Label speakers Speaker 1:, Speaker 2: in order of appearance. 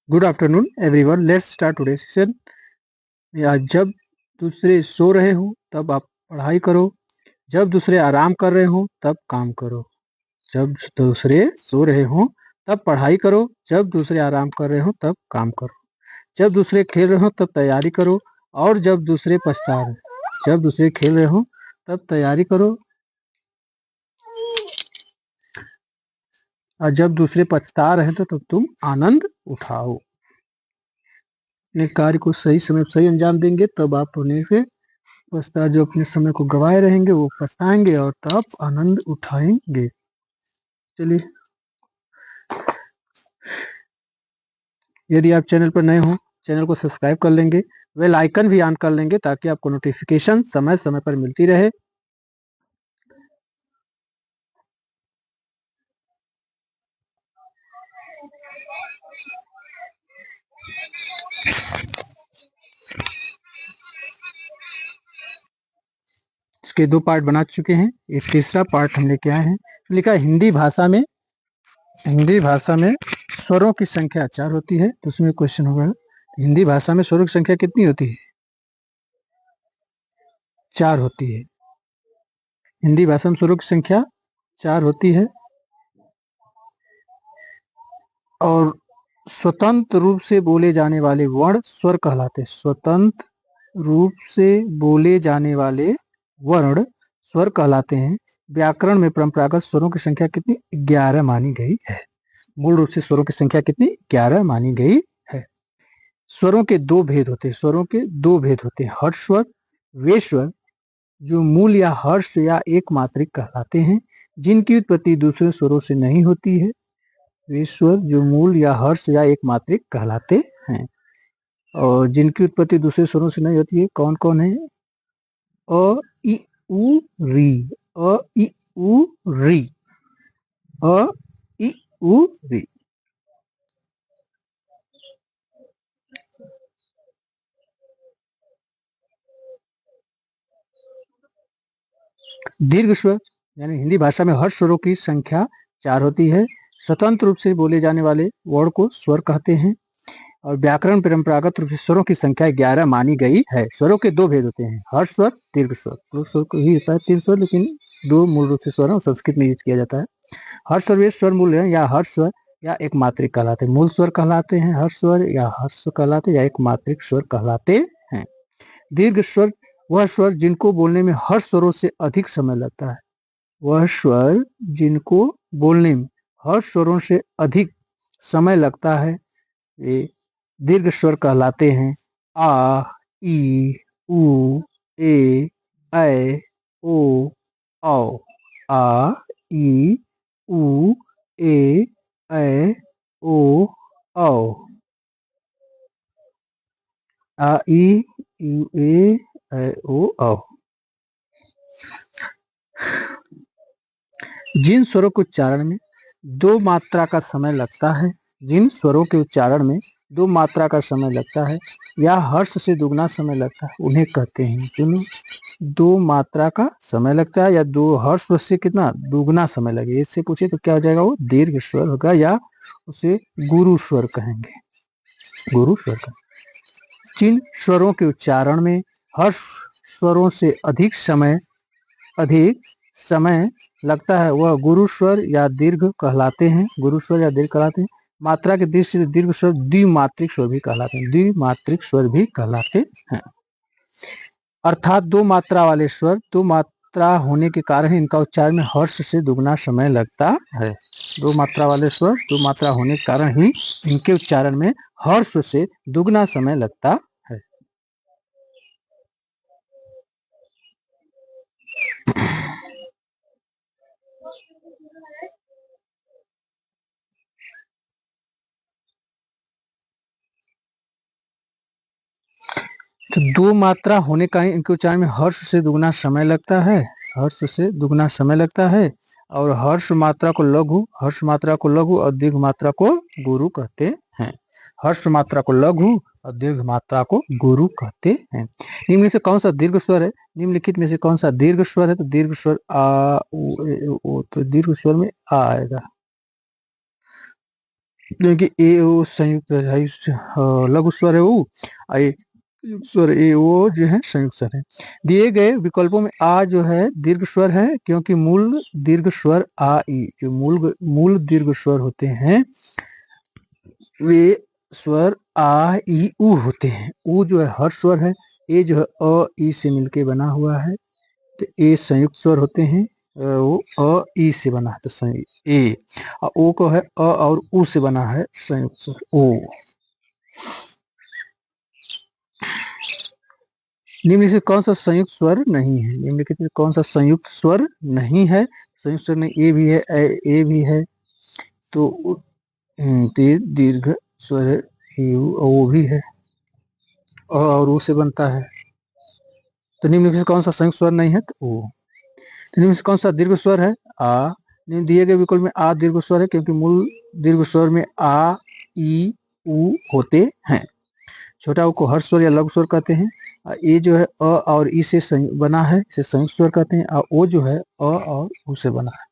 Speaker 1: Good afternoon everyone. Let's start today session. या जब दूसरे सो रहे हो तब आप पढ़ाई करो, जब दूसरे आराम कर रहे हो तब काम करो। जब दूसरे सो रहे हो तब पढ़ाई करो, जब दूसरे आराम कर रहे हो तब काम करो। जब दूसरे खेल रहे हो तब तैयारी करो, और जब दूसरे पछता रहे, जब दूसरे खेल रहे हो तब तैयारी करो, और जब दूसरे पछता रहे तो तब तुम आनंद उठाओ। अपने कार्य को सही समय पर सही अंजाम देंगे तब आप होने से पछता, जो अपने समय को गवाए रहेंगे वो पछताएंगे और तब आनंद उठाएंगे। चलिए, यदि आप चैनल पर नए हो चैनल को सब्सक्राइब कर लेंगे, बेल आइकन भी ऑन कर लेंगे ताकि आपको नोटिफिकेशन समय समय पर मिलती रहे। इसके 2 पार्ट बना चुके हैं, एक तीसरा पार्ट हम लेके आए हैं। लिखा है हिंदी भाषा में स्वरों की संख्या 4 होती है। तो उसमें क्वेश्चन होगा, हिंदी भाषा में स्वरों की संख्या कितनी होती है? 4 होती है। हिंदी भाषा में स्वरों की संख्या 4 होती है, और स्वतंत्र रूप से बोले जाने वाले वर्ण स्वर कहलाते हैं। स्वतंत्र रूप से बोले जाने वाले वर्ण स्वर कहलाते हैं। व्याकरण में परंपरागत स्वरों की संख्या कितनी? 11 मानी गई है। मूल रूप से स्वरों की संख्या कितनी? 11 मानी गई है। स्वरों के 2 भेद होते हैं। स्वरों के 2 भेद होते हैं, हर्ष स्वर, वे स्वर, जो मूल या हर्ष या एक मात्रिक कहलाते हैं, जिनकी उत्पत्ति दूसरे स्वरों से नहीं होती है। वे स्वर जो मूल या हर्ष या एक मात्रिक कहलाते हैं और जिनकी उत्पत्ति दूसरे स्वरों से नहीं होती है। कौन कौन है? अ इ उ री, अ इ उ री, अ इ उ री। दीर्घ स्वर यानी हिंदी भाषा में हर स्वरों की संख्या 4 होती है। स्वतंत्र रूप से बोले जाने वाले वर्ण को स्वर कहते हैं, और व्याकरण परंपरागत रूप से स्वरों की संख्या 11 मानी गई है। स्वरों के 2 भेद होते हैं, हर्ष स्वर, दीर्घ स्वर। दो स्वर को ही होता है 3 स्वर, लेकिन 2 मूल रूप से स्वर है, संस्कृत में यूज किया जाता है। हर्ष स्वर वे स्वर मूल है या हर्ष स्वर या एक मात्रिक कहलाते हैं। मूल स्वर कहलाते हैं हर्ष स्वर या हर्ष स्वर कहलाते या एक मात्रिक स्वर कहलाते हैं। दीर्घ स्वर वह स्वर जिनको बोलने में हर्ष स्वरों से अधिक समय लगता है। वह स्वर जिनको बोलने में हर्ष स्वरों से अधिक समय लगता है, ये दीर्घ स्वर कहलाते हैं। आ, ई, उ, ए, ऐ, ओ, औ। आ, ई, उ, ए, ऐ, ओ, औ। आ, ई, उ, ए, ऐ, ओ, औ। जिन स्वरों के उच्चारण में 2 मात्रा का समय लगता है, जिन स्वरों के उच्चारण में 2 मात्रा का समय लगता है या हर्ष से दुगना समय लगता है, उन्हें कहते हैं। जिन 2 मात्रा का समय लगता है या 2 हर्ष से कितना दुगना समय लगे, इससे पूछे तो क्या हो जाएगा? वो दीर्घ स्वर होगा या उसे गुरु स्वर कहेंगे। गुरु स्वर का जिन स्वरों के उच्चारण में हर्ष स्वरों से अधिक समय लगता है वह गुरु स्वर या दीर्घ कहलाते हैं। गुरु स्वर या दीर्घ कहलाते हैं। मात्रा के दृष्टि से दीर्घ स्वर द्विमात्रिक स्वर भी कहलाते हैं। द्विमात्रिक स्वर भी कहलाते हैं। अर्थात 2 मात्रा वाले स्वर 2 मात्रा होने के कारण इनका उच्चारण में हर्ष से दुगना समय लगता है। 2 मात्रा वाले स्वर 2 मात्रा होने के कारण ही इनके उच्चारण में हर्ष से दुगना समय लगता है। तो 2 मात्रा होने का ही इनके उच्चारण में हर्ष से दुगना समय लगता है। हर्ष से दुगना समय लगता है। और हर्ष मात्रा को लघु और दीर्घ मात्रा को गुरु कहते हैं। हर्ष मात्रा को लघु और दीर्घ मात्रा को गुरु कहते हैं। निम्न में से कौन सा दीर्घ स्वर है? निम्नलिखित में से कौन सा दीर्घ स्वर है? तो दीर्घ स्वर आ, उ, ए, ओ। तो दीर्घ स्वर में आ आएगा। क्योंकि ए ओ संयुक्त है, लघु स्वर है ऊ, और ए स्वर ए ओ जो है संयुक्त स्वर है। दिए गए विकल्पों में आ जो है दीर्घ स्वर है, क्योंकि मूल दीर्घ स्वर आ ई, जो मूल दीर्घ स्वर होते हैं वे स्वर आ ई उ होते हैं। उ जो है हर्ष स्वर है, ए जो है अ ई से मिलके बना हुआ है, तो ए संयुक्त स्वर होते हैं, वो अ ई से बना है तो संयुक्त ए, और ओ को है अ और उ से बना है संयुक्त स्वर ओ। निम्नलिखित में कौन सा संयुक्त स्वर नहीं है? निम्नलिखित में कौन सा संयुक्त स्वर नहीं है? संयुक्त स्वर में ए भी है, ए भी है, तो दीर्घ स्वर है, ओ भी है, अ और उ से बनता है। तो निम्नलिखित कौन सा संयुक्त स्वर नहीं है? तो ओ। तो निम्न से कौन सा दीर्घ स्वर है? आ। निम्न दिए गए विकल्प में आ दीर्घ स्वर है, क्योंकि मूल दीर्घ स्वर में आ ई उ होते हैं। छोटा उ को हर्ष स्वर या लघु स्वर कहते हैं। ए जो है अ और ई से बना है, इसे संयुक्त स्वर कहते हैं, और ओ जो है अ और उ से बना है।